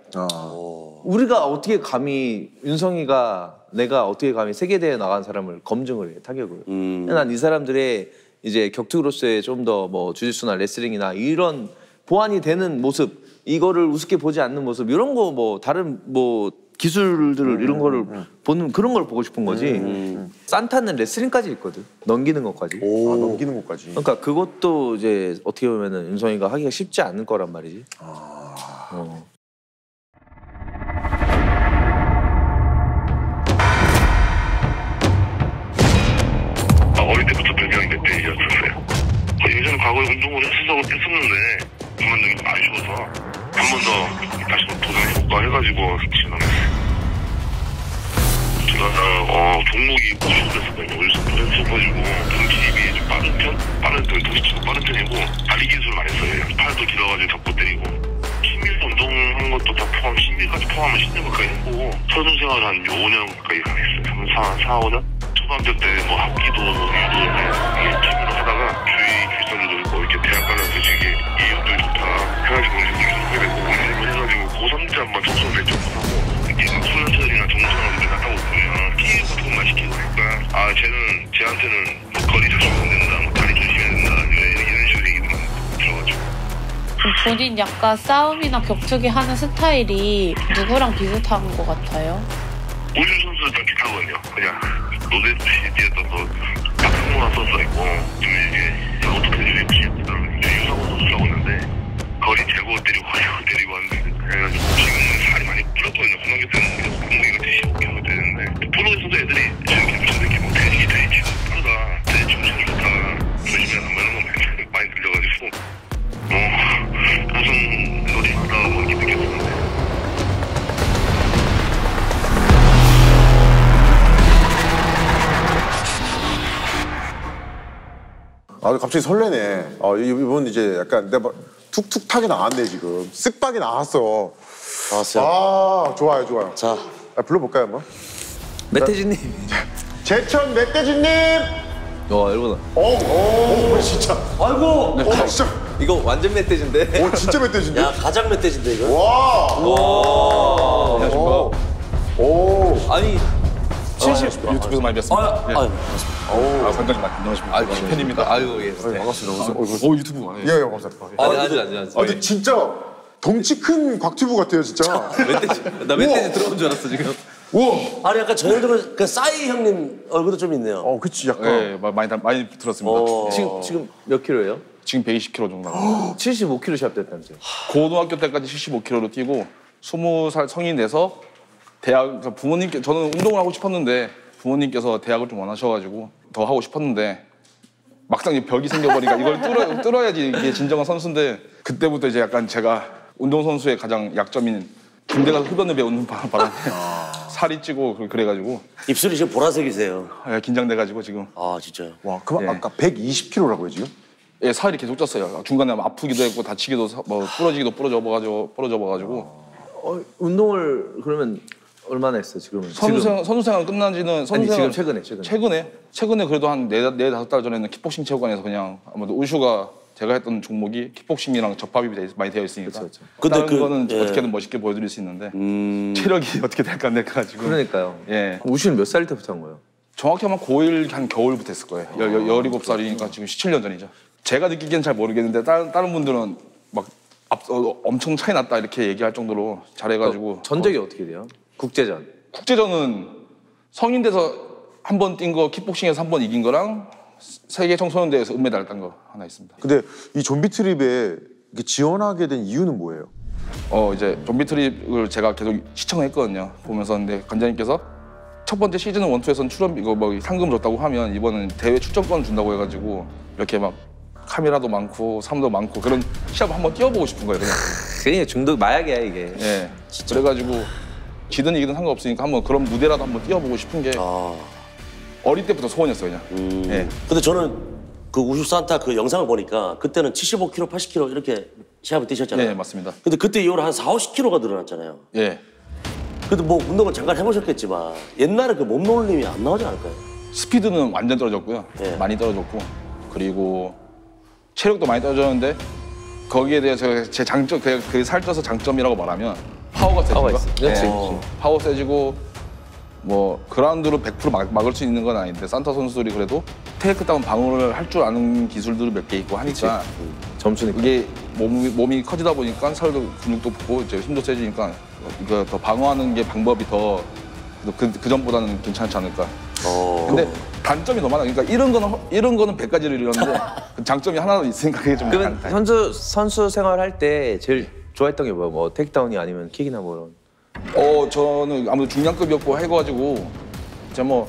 우리가 어떻게 감히 윤성이가 내가 어떻게 감히 세계대회에 나간 사람을 검증을 해 타격을. 난 이 사람들의 이제 격투로서의 좀 더 뭐 주짓수나 레슬링이나 이런 보완이 되는 모습, 이거를 우습게 보지 않는 모습, 이런 거 뭐 다른 뭐 기술들 이런 거를 보는 그런 걸 보고 싶은 거지. 산타는 레슬링까지 있거든. 넘기는 것까지. 넘기는 것까지. 그러니까 그것도 이제 어떻게 보면은 윤성이가 하기가 쉽지 않을 거란 말이지. 어릴 때부터 별명이 멧돼지였었어요. 예전에 과거에 운동을 했었는데 그만두기 좀 아쉬워서 한 번 더 다시 도전해볼까 해가지고 지원했어요. 제가 종목이 우주선했었거든요. 우주선을 했어가지고 동치입이 좀 빠른 편? 도시치고 빠른 편이고 달리기 기술을 많이 써요. 팔도 길어가지고 잡고 때리고 취미로 운동하는 것도 다 포함, 취미까지 포함하면 10년 가까이 했고 선수 생활 한 5년 가까이 했어요. 4, 5년? 초등학교 때 뭐 합기도, 유도 이게 취미로 하다가 주위 길성도 있고 이렇게 대학 가면서 이게 이 운동이 좋다 해가지고 이제 하게 되고 해가지고 고3 때 한번 청소를 조금 하고 이렇게 소년들이나 정상원들 갔다 오면 피해 같은 것만 시키고 하니까 쟤는 쟤한테는 뭐 거리 조심해야 된다, 뭐 다리 조심해야 된다 이런 식으로 얘기를 들어가지고. 본인 약간 싸움이나 격투기 하는 스타일이 누구랑 비슷한 것 같아요? 우주 선수랑 비슷하거든요. 그냥 노데시티에서 박승호나 선수가 있고 이제 로토페이지 유상호 선수라고 있는데 거리 재고 때리고 하는데 그래가지고 지금은 살이 많이 불었거든요. 고등학교 때는 공무기가 75kg 되는데 프로에서도 애들이 지금 이렇게 뭐 돼지 빠르다, 돼지 중심이 좋다, 조심해야 한번 이런 거 많이 들려가지고 우선 놀이 하다 보니 느꼈었는데. 갑자기 설레네. 이번 이제 약간 내가 툭툭 타게 나왔네 지금. 쓱박이 나왔어. 나왔어요. 좋아요. 자, 불러볼까요 한번? 멧돼지님. 제천 멧돼지님. 일본어. 진짜. 아이고. 진짜. 이거 완전 멧돼지인데. 진짜 멧돼지인데. 야, 가장 멧돼지인데 이거. 와. 안녕하십니까. 아니 70. 유튜브에서 많이 뵀습니다. 예. 관장님 안녕하십니까. 팬입니다. 아유 예. 반갑습니다. 유튜브 많이. 예, 감사합니다. 아니. 근데 진짜 덩치 큰 곽튜브 같아요 진짜. 멧돼지. 나 멧돼지 들어온 줄 알았어 지금. 우와. 아니 약간 저 형들은 그 싸이 형님 얼굴도 좀 있네요. 그치 약간. 네, 많이 들었습니다. 지금 몇 킬로예요? 지금 120kg 정도 나가요. 75kg 샵 됐다면서요? 고등학교 때까지 75kg로 뛰고 20살 성인 돼서 대학 부모님께 저는 운동을 하고 싶었는데 부모님께서 대학을 좀 원하셔가지고 더 하고 싶었는데 막상 벽이 생겨버리니까 이걸 뚫어야지 이게 진정한 선수인데 그때부터 이제 약간 제가 운동선수의 가장 약점인 군대 가서 흡연을 배우는 바람에 살이 찌고 그래가지고 입술이 지금 보라색이세요. 긴장돼가지고 지금. 진짜요? 와, 그럼 아까 120kg라고요 지금? 예, 살이 계속 쪘어요. 중간에 아프기도 했고 다치기도 뭐 부러지기도 부러져봐가지고. 운동을 그러면 얼마나 했어 지금은? 선수생활 끝난 지는 지금 최근에 그래도 한 4-5달 전에는 킥복싱 체육관에서 그냥 아무래도 우슈가 제가 했던 종목이 킥복싱이랑 접합이 많이 되어 있으니까 근데 다른 거는 어떻게든 멋있게 보여드릴 수 있는데 체력이 어떻게 될까 안 될까 가지고. 그러니까요. 예. 우슈는 몇 살 때부터 한 거예요? 정확히 하면 고1 한 겨울부터 했을 거예요. 17살이니까 지금 17년 전이죠. 제가 느끼기엔 잘 모르겠는데 다른 분들은 막 엄청 차이 났다 이렇게 얘기할 정도로 잘해가지고. 전적이 어떻게 돼요? 국제전은 성인 돼서 한 번 뛴 거 킥복싱에서 한 번 이긴 거랑 세계 청소년 대회에서 은메달 딴 거 하나 있습니다. 근데 이 좀비 트립에 지원하게 된 이유는 뭐예요? 이제 좀비 트립을 제가 계속 시청을 했거든요. 보면서. 근데 관장님께서 첫 번째 시즌 1, 2에서는 출연 이거 뭐 상금 줬다고 하면 이번은 대회 출전권 준다고 해가지고 이렇게 막 카메라도 많고 사람도 많고 그런 시합을 한번 뛰어보고 싶은 거예요. 그냥 중독 마약이야 이게. 예. 그래가지고 지든 이기든 상관없으니까 한번 그런 무대라도 한번 뛰어보고 싶은 게 어릴 때부터 소원이었어요 그냥. 예. 근데 저는 그 우슈 산타 그 영상을 보니까 그때는 75kg, 80kg 이렇게 시합을 뛰셨잖아요. 네, 맞습니다. 근데 그때 이후로 한 40-50kg가 늘어났잖아요. 예. 근데 뭐 운동을 잠깐 해보셨겠지만 옛날에 그 몸놀림이 안 나오지 않을까요? 스피드는 완전 떨어졌고요. 예. 많이 떨어졌고 그리고 체력도 많이 떨어졌는데 거기에 대해서 제 장점, 그 살쪄서 장점이라고 말하면 파워가 세지고. 그렇지. 파워 세지고 뭐 그라운드로 100% 막을 수 있는 건 아닌데 산타 선수들이 그래도 테이크다운 방어를 할 줄 아는 기술들이 몇 개 있고 하니까 점수니까. 그게 몸이 커지다 보니까 살도 근육도 붙고 이제 힘도 세지니까 이거 더 방어하는 게 방법이 더 그 전보다는 괜찮지 않을까. 근데 단점이 너무 많아. 그러니까 이런 거는 100가지를 이뤘는데 장점이 하나 있으니까 그게 좀. 그러면 선수 생활할 때 제일 좋아했던 게 뭐야? 뭐 테이크다운이 아니면 킥이나 뭐 이런. 저는 아무래도 중량급이었고 해가지고 이제 뭐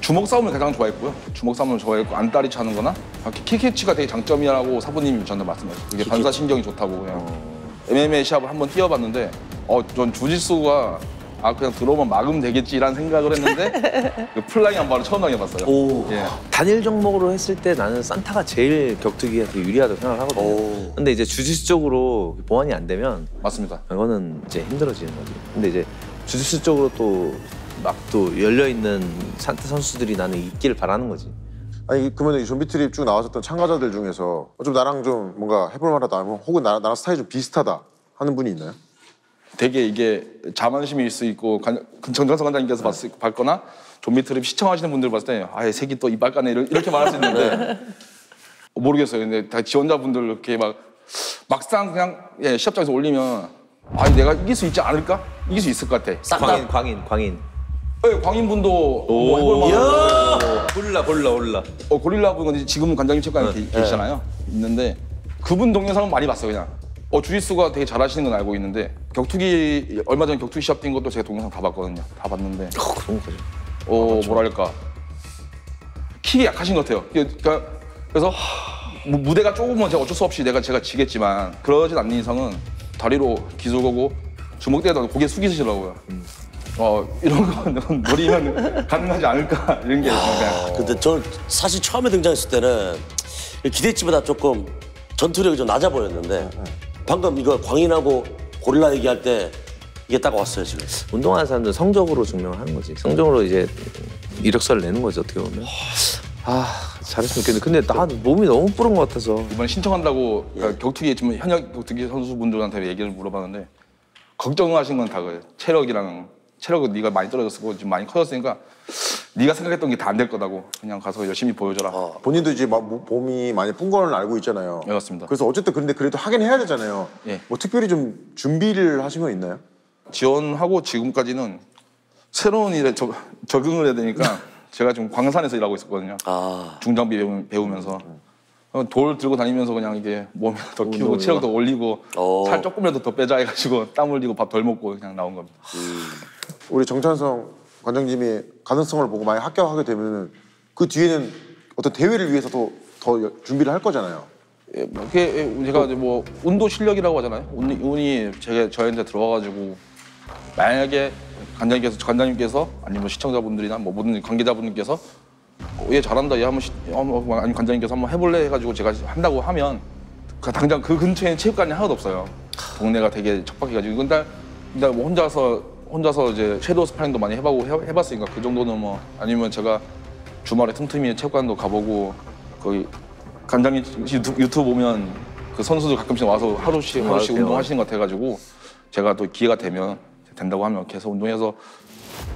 주먹 싸움을 가장 좋아했고요. 주먹 싸움을 좋아했고 안다리 차는 거나 킥캐치가 되게 장점이라고 사부님이 저한테 말씀하셨어요. 그게 반사신경이 좋다고 그냥. MMA 시합을 한번 뛰어봤는데 전 주짓수가 그냥 들어오면 막으면 되겠지라는 생각을 했는데 그 플라잉 한 발을 처음 당해봤어요. 예. 단일 종목으로 했을 때 나는 산타가 제일 격투기가 되게 유리하다고 생각을 하거든요. 근데 이제 주짓수 쪽으로 보완이 안 되면 맞습니다. 이거는 이제 힘들어지는 거지. 근데 이제 주짓수 쪽으로 또 막 또 열려있는 산타 선수들이 나는 있기를 바라는 거지. 아니 그러면 이 좀비 트립 쭉 나왔었던 참가자들 중에서 좀 나랑 좀 뭔가 해볼 만하다 혹은 나랑 스타일이 좀 비슷하다 하는 분이 있나요? 되게 이게 자만심일 수 있고 정정성 관장님께서 봤거나 좀비 트립 시청하시는 분들 봤을 때 아예 색이 또 이빨 까네 이렇게 말할 수 있는데 모르겠어요. 근데 다 지원자분들 이렇게 막상 그냥 시합장에서 올리면 내가 이길 수 있지 않을까? 이길 수 있을 것 같아. 광인. 네, 광인분도 뭐 해볼 만한. 골라. 고릴라 분은 지금은 관장님 체육관에 계시잖아요. 있는데 그분 동영상은 많이 봤어요. 그냥. 주짓수가 되게 잘하시는 건 알고 있는데 격투기 얼마 전에 격투기 시합 뛴 것도 제가 동영상 다 봤거든요. 다 봤는데. 그런 거죠. 뭐랄까 킥이 약하신 것 같아요. 그래서 무대가 좁으면 제가 어쩔 수 없이 제가 지겠지만 그러진 않는 이상은 다리로 기술 거고 주먹대에다 고개 숙이시더라고요. 이런 거 노리면 가능하지 않을까 이런 게 그냥. 근데 저 사실 처음에 등장했을 때는 기대치보다 조금 전투력이 좀 낮아 보였는데 방금 이거 광인하고 고릴라 얘기할 때 이게 딱 왔어요 지금. 운동하는 사람들은 성적으로 증명을 하는 거지. 성적으로 이제 이력서를 내는 거지 어떻게 보면. 잘했으면 좋겠는데 근데 나 몸이 너무 뿌른 것 같아서. 이번에 신청한다고 격투기 지금 현역 격투기 선수분들한테 얘기를 물어봤는데 걱정하신 건 다 그래요. 체력은 네가 많이 떨어졌고 지금 많이 커졌으니까 네가 생각했던 게 다 안 될 거다고 그냥 가서 열심히 보여줘라. 본인도 이제 몸이 많이 쁜 거는 알고 있잖아요. 네, 맞습니다. 그래서 어쨌든 그래도 하긴 해야 되잖아요. 예. 뭐 특별히 좀 준비를 하신 거 있나요? 지원하고 지금까지는 새로운 일에 적응을 해야 되니까 제가 지금 광산에서 일하고 있었거든요. 중장비 배우면서 돌 들고 다니면서 그냥 이게 몸이 더 키우고 체력 더 올리고 살 조금이라도 더 빼자 해가지고 땀 흘리고 밥 덜 먹고 그냥 나온 겁니다. 우리 정찬성 관장님이 가능성을 보고 만약 합격하게 되면은 그 뒤에는 어떤 대회를 위해서 더 준비를 할 거잖아요. 그게 제가 이제 뭐 운도 실력이라고 하잖아요. 운이 저한테 들어와가지고 만약에 관장님께서 아니면 시청자분들이나 뭐 모든 관계자분들께서 얘 잘한다, 얘 아니면 관장님께서 한번 해볼래 해가지고 제가 한다고 하면 당장 그 근처에는 체육관이 하나도 없어요. 동네가 되게 척박해가지고. 근데 뭐 혼자서 이제 섀도우 스파링도 많이 해봤으니까 그 정도는 뭐 아니면 제가 주말에 틈틈이 체육관도 가보고 거기 관장님 유튜브 보면 그 선수들 가끔씩 와서 하루씩 운동하시는 것 같아가지고 제가 또 기회가 되면 된다고 하면 계속 운동해서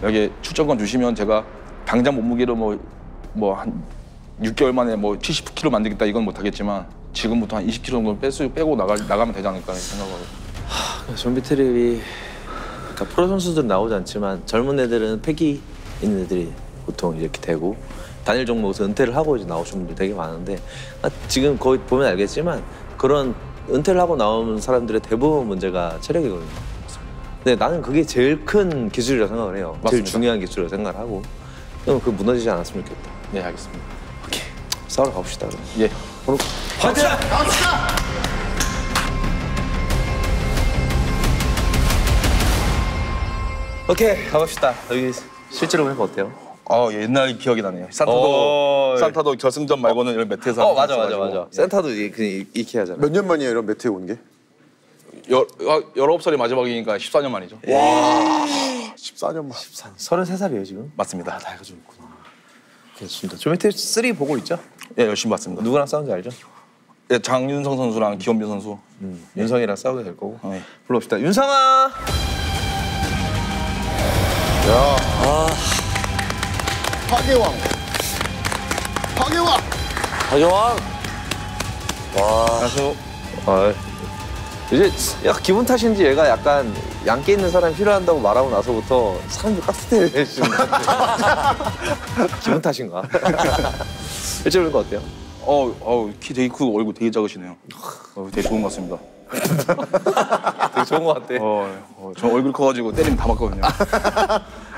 여기 출전권 주시면 제가 당장 몸무게를 뭐 한 6개월 만에 뭐 70kg 만들겠다 이건 못하겠지만 지금부터 한 20kg 정도 빼고 나가면 되지 않을까 생각하고. 좀비 트립이 그러니까 프로 선수들은 나오지 않지만 젊은 애들은 패기 있는 애들이 보통 이렇게 되고 단일 종목에서 은퇴를 하고 이제 나오신 분들 되게 많은데 지금 거의 보면 알겠지만 그런 은퇴를 하고 나오는 사람들의 대부분 문제가 체력이거든요. 근데 나는 그게 제일 큰 기술이라고 생각을 해요. 맞습니다. 제일 중요한 기술이라고 생각을 하고 그럼 그 무너지지 않았으면 좋겠다. 네, 알겠습니다. 오케이, 싸우러 가봅시다. 그럼. 예. 화이팅! 오케이, 가봅시다. 여기 실제로 해보면 어때요? 옛날 기억이 나네요. 산타도 결승전 말고는 이런 매트에서 맞아. 센터도 이렇게 하잖아. 몇 년 만이에요 이런 매트에 온 게? 19살이 마지막이니까 14년 만이죠. 와, 14년 만. 33살이에요 지금? 맞습니다. 나이가 좀 있구나. 좋습니다. 조미트 3 보고 있죠? 예, 열심히 봤습니다. 누구랑 싸운지 알죠? 예, 장윤성 선수랑 기원빈 선수. 윤성이랑 싸우게 될 거고. 네. 불러봅시다. 윤성아! 파괴왕. 박여왕. 그래서 이제 기분 탓인지 얘가 약간 양께 있는 사람이 필요한다고 말하고 나서부터 사람들 깍두대해지는 기분 탓인가? 실제로 보니까 어때요? 키 되게 크고 얼굴 되게 작으시네요. 되게 좋은 것 같습니다. 되게 좋은 것 같아. 저 얼굴 커가지고 때리면 다 맞거든요.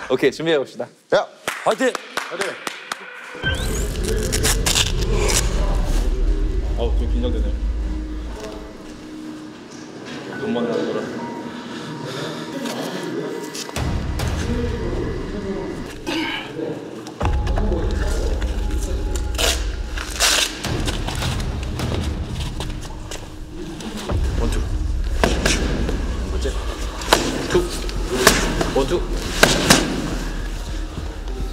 오케이, 준비해봅시다. 야, 화이팅! 화이팅! 좀 긴장되네요. 눈만 하는 거라.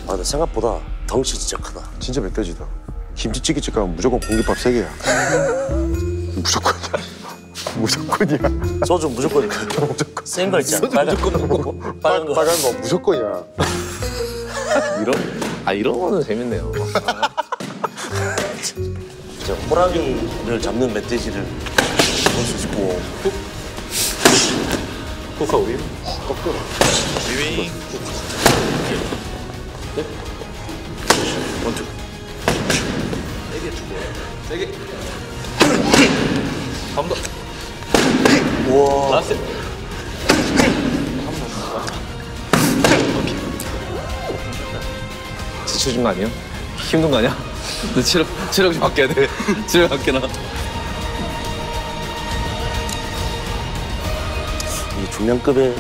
아, 근데 생각보다 덩치 진짜 크다. 진짜 멧돼지다. 김치찌개집 가면 무조건 공깃밥 3개야. 무조건이야. 무조건이야. 소주 무조건 센 거 있잖아. 빨간 거. 빨간 거. 빨간 거 무조건이야. 이런 거는 재밌네요. 진짜 호랑이를 잡는 멧돼지를 볼 수 있고. 코카 우유? 위윙. 네? 원투. 4개 주고. 4개. 한 번 더. 우와. 라스트. 지쳐진 거 아니에요? 힘든 거 아니야? 너 체력 좀 바뀌어야 돼. 체력 바뀌나? 이 중량급의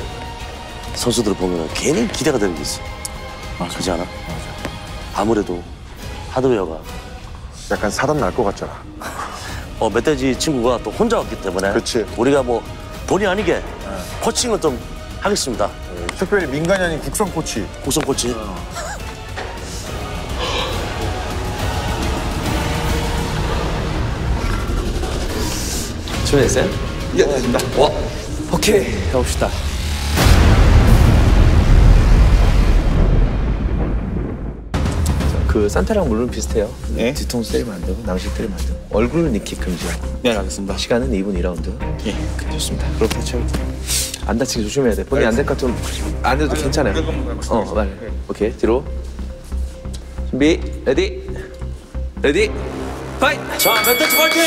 선수들을 보면 괜히 기대가 되는 게 있어. 그렇지 않아? 아무래도 하드웨어가 약간 사단 날 것 같잖아. 멧돼지 친구가 또 혼자 왔기 때문에 그치. 우리가 뭐 본의 아니게 코칭을 좀 하겠습니다. 특별히 민간이 아닌 국선 코치. 국선 코치. 준비됐어요? 예, 됐습니다. 오케이, 해봅시다. 그 산타랑 물론 비슷해요. 네. 뒤통수 때리면 안 되고 낭식 때리면 안 되고 얼굴 니킥 금지야. 네, 알겠습니다. 시간은 2분 2라운드. 예. 좋습니다. 그렇게 채우고 안 다치게 조심해야 돼. 본인 안 될 것 같으면 안 해도 괜찮아요. 빨리. 오케이, 뒤로. 준비, 레디, 레디, 파이트! 자, 멧돼지 파이팅!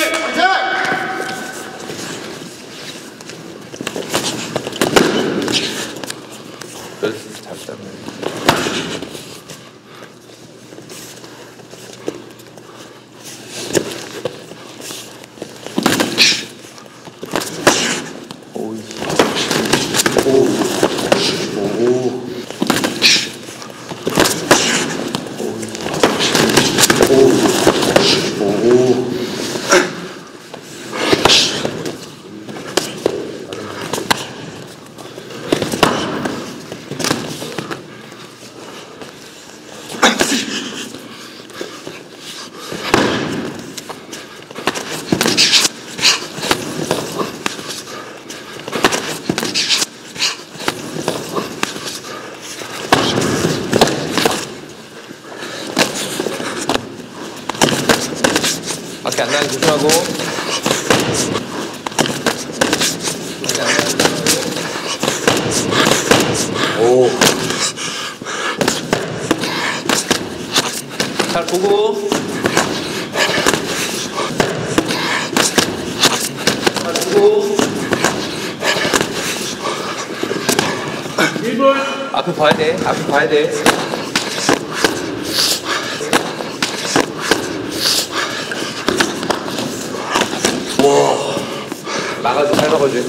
잘했다. 밖에 안 나가게 조심하고. 오. 잘 보고. 잘 보고. 앞에 봐야 돼. 앞에 봐야 돼. 막아줘, 잘 막아줘.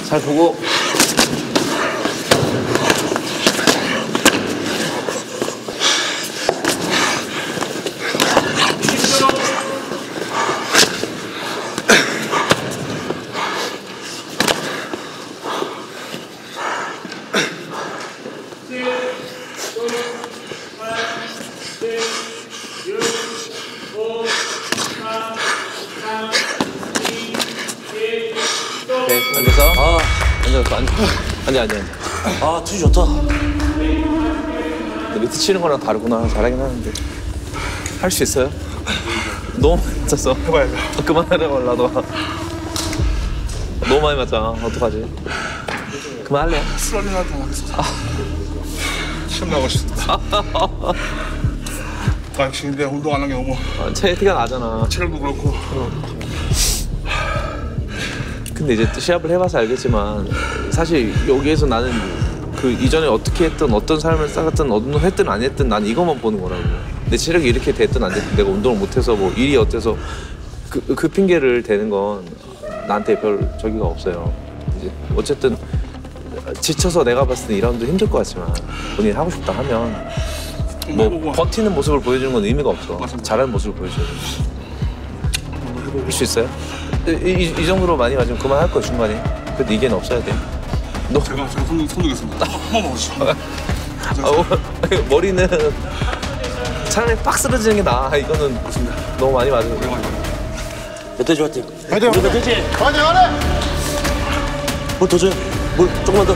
잘 보고. 네, 앉아서. 앉아. 아, 투지 좋다. 밑에 치는 거랑 다르구나. 잘하긴 하는데. 할 수 있어요? 너무 많이 앉았어. 해봐야죠. 그만하라고 나도. 너무 많이 맞아. 어떡하지? 그만할래? 술 한잔 하자. 시험 나고 싶습니다. 역시 근데 운동 안 한 게 너무 티가 나잖아. 체력도 그렇고. 근데 이제 또 시합을 해봐서 알겠지만 사실 여기에서 나는 그 이전에 어떻게 했든 어떤 삶을 살았든 운동을 했든 안 했든 난 이것만 보는 거라고. 내 체력이 이렇게 됐든 안 됐든 내가 운동을 못해서 뭐 일이 어때서 그 핑계를 대는 건 나한테 별 저기가 없어요. 이제 어쨌든 지쳐서 내가 봤을 때 2라운드 힘들 것 같지만 본인이 하고 싶다 하면 뭐 버티는 모습을 보여주는 건 의미가 없어. 잘하는 모습을 보여줘야 돼. 할 수 있어요? 이 정도로 많이 맞으면 그만할 거야 중간에. 그래도 이게는 없어야 돼. 너 제가 손 들겠습니다. 한 번만 오시죠. 머리는 차라리 빡 쓰러지는 게 나아. 이거는 너무 많이 맞아. 멧돼지 화이팅. 화이팅! 우리 멧돼지. 화이팅! 화이팅! 물 더 줘요. 물 조금만 더.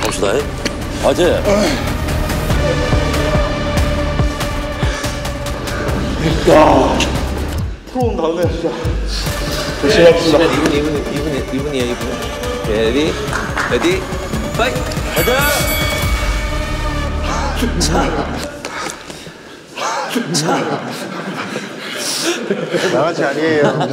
갑시다. 화이팅. 프로온 다음에 진짜. 이분이에요. 레디, 파이트! 화이팅. 양아치 아니에요.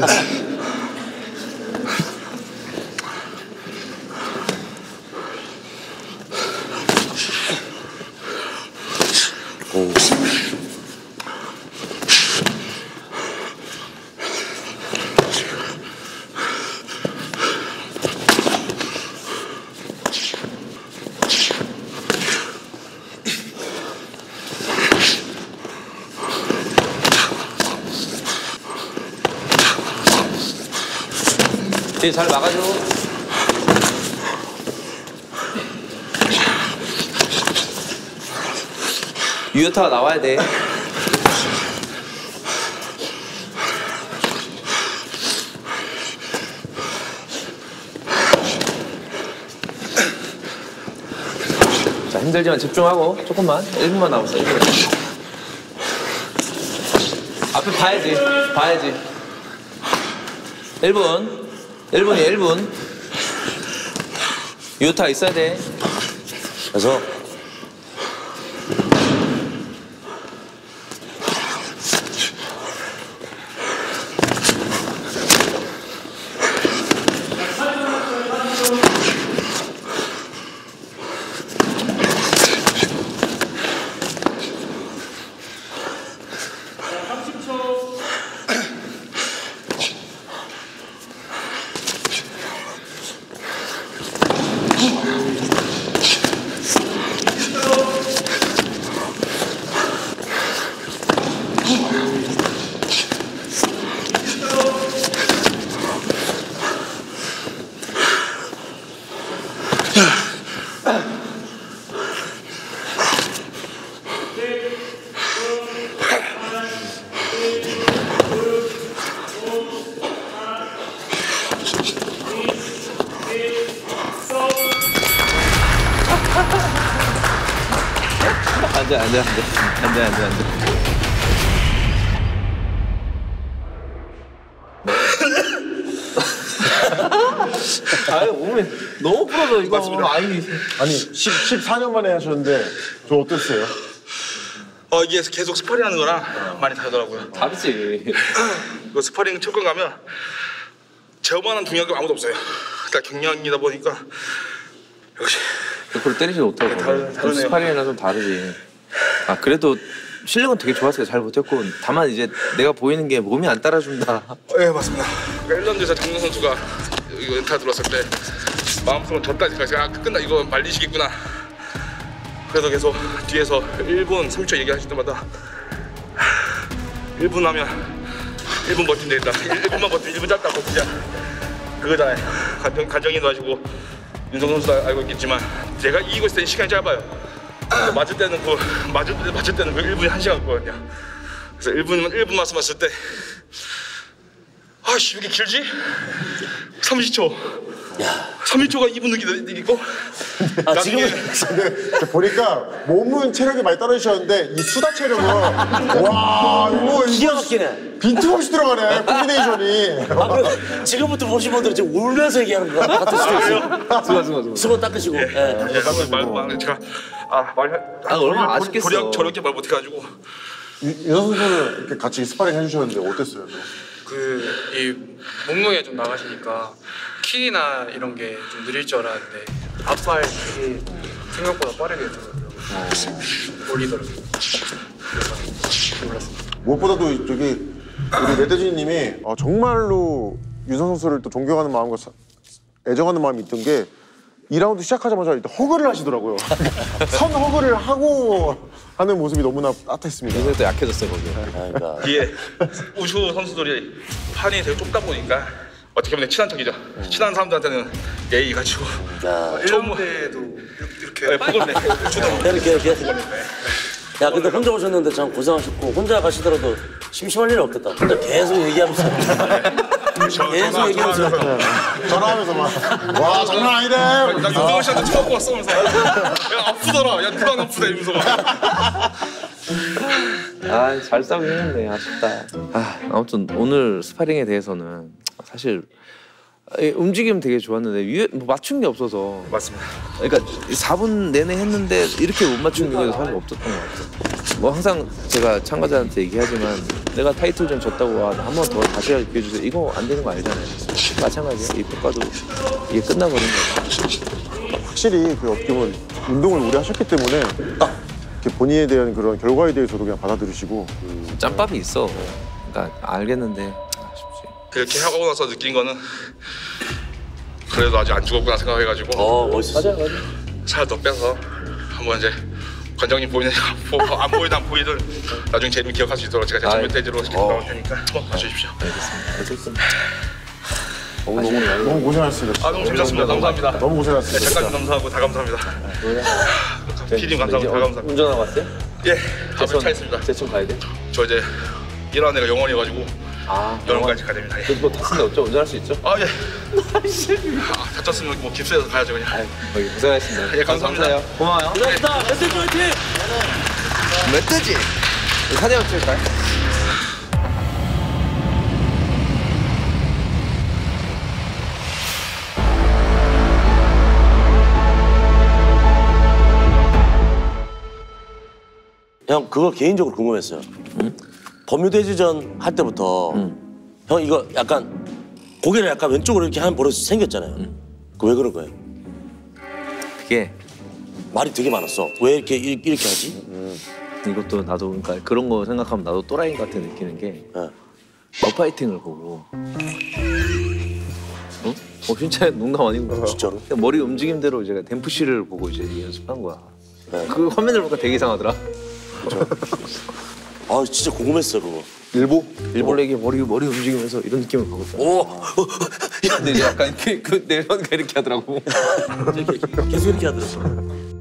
뒤에 잘 막아줘. 유효타가 나와야 돼. 자, 힘들지만 집중하고 조금만 1분만 남았어. 1분. 앞에 봐야지. 1분. 1분이야, 1분. 유효타 있어야 돼. 그래서 앉아. 아유, 몸이 너무 부러져, 이거. 아니 14년 만에 하셨는데 좀 어땠어요? 이게 계속 스파링 하는 거랑 많이 다르더라고요. 다르지. 그 스파링 체육관 가면 저만한 중요한 게 아무도 없어요. 다 경량이다 보니까 역시 100% 때리지 못하고. 다르네요. 스파링이랑 좀 다르지. 아, 그래도 실력은 되게 좋았어요. 잘 못했고. 다만 이제 내가 보이는 게 몸이 안 따라준다. 네, 맞습니다. 1라운드에서 장동 선수가 이거 연타 들어왔을 때 마음속으로 졌다 생각해서 끝나 이거 말리시겠구나. 그래서 계속 뒤에서 1분 30초 얘기하실 때마다 1분 하면 1분 버티면 되겠다. 1분만 버티면 1분 짧다 버티자. 그거잖아요. 간정이도 하시고 윤성 선수도 알고 있겠지만 제가 이기고 있을 때는 시간이 짧아요. 맞을 때는 그 1분이 1시간 거든요. 그래서 1분 말씀하실 때 아씨 왜 이렇게 길지? 30초 3일초가 2분 느끼고. 아 지금은 보니까 몸은 체력이 많이 떨어지셨는데 이 수다 체력은 와 이거 기가 막히네. 빈틈없이 들어가네 콤비네이션이. 아, 그럼 지금부터 보신 분들은 지금 울면서 얘기하는 것 같을 수도 있어요. 수건 닦으시고. 말 제가 얼마나 아쉽겠어. 도리학 저렇게 말 못해가지고. 윤성 선수는 이렇게 같이 스파링 해주셨는데 어땠어요? 이 몸무게 좀 나가시니까 킥이나 이런 게 좀 느릴 줄 알았는데 앞발 킥이 생각보다 빠르게 들어가더라고요. 올리더라고요. 그래서 놀랐습니다. 무엇보다도 저기 우리 레드진님이 정말로 윤성 선수를 또 존경하는 마음과 애정하는 마음이 있던 게 2라운드 시작하자마자 일단 허그를 하시더라고요. 선 허그를 하고 하는 모습이 너무나 따뜻했습니다. 요새 또 약해졌어 거기. 그러니까. 이게 우슈 선수들이 판이 되게 좁다 보니까 어떻게 보면 친한 척이죠. 친한 사람들한테는 예의 가지고. 처음 때도 이렇게 포근해. 이렇게. 야 근데 혼자 오셨는데 참 고생하셨고 혼자 가시더라도 심심할 일은 없겠다. 혼자 계속 얘기하면서. 계속 얘기하면서. 전화하면서 막 와 장난 아니네. 나 윤정원 씨한테 처음 봤어 하면서 야 아프더라. 야 누가 안 아프다 이러면서 잘 싸우긴 했는데 아쉽다. 아무튼 오늘 스파링에 대해서는 사실 움직임 되게 좋았는데 뭐 맞춘 게 없어서. 맞습니다. 그러니까 4분 내내 했는데 이렇게 못 맞춘 경우가 사실 없었던 것 같아요. 뭐 항상 제가 참가자한테 얘기하지만 내가 타이틀전 졌다고 한 번 더 다시 할 기회 주세요. 이거 안 되는 거 알잖아요. 마찬가지예요. 이 평가도 이게 끝나버린 거예요. 확실히 그 어떻게 보면 운동을 오래 하셨기 때문에 딱 이렇게 본인에 대한 그런 결과에 대해서도 그냥 받아들이시고 짬밥이 있어. 그러니까 알겠는데 아쉽지. 그렇게 하고 나서 느낀 거는 그래도 아직 안 죽었구나 생각해가지고 멋있어. 살 더 빼서 한번 이제 관장님 보이는 안 보이든 안 보이든 나중에 제 이름 기억할 수 있도록 제가 제 전면 대지로 나올 테니까 한번 봐주십시오. 알겠습니다. 너무 고생하셨습니다. 너무 재밌었습니다. 감사합니다. 너무 고생하셨습니다. 네, 작가님 감사하고 다 감사합니다. PD님 감사하고 다 감사합니다. 운전하고 왔어요? 예, 앞에 차 있습니다. 제천 가야 돼? 저 이제 일하는 애가 영원이어가지고 영원까지 가야 됩니다. 예. 뭐 탔는데 어쩌 운전할 수 있죠? 예. 다쳤으면 뭐 깁스해서 가야죠 그냥. 거기 고생하셨습니다. 예, 감사합니다. 고마워요. 고맙다. 멧돼지 화이팅! 멧돼지! 사진 한번 찍을까요? 형 그거 개인적으로 궁금했어요. 범유대지전 할 때부터 형 이거 약간 고개를 약간 왼쪽으로 이렇게 하는 버릇이 생겼잖아요. 그 왜 그런 거예요? 그게 말이 되게 많았어. 왜 이렇게 하지? 이것도 나도 그러니까 그런 거 생각하면 나도 또라이인 것 같아 느끼는 게 어파이팅을 보고 진짜 농담 아니고 진짜로? 머리 움직임대로 제가 댐프시를 보고 이제 연습한 거야. 그 화면을 보니까 되게 이상하더라. 진짜 궁금했어 그거. 일본에게 머리 움직이면서 이런 느낌을 받았어. 근데 이제 약간 내려니까 이렇게 하더라고. 계속 이렇게 하더라고.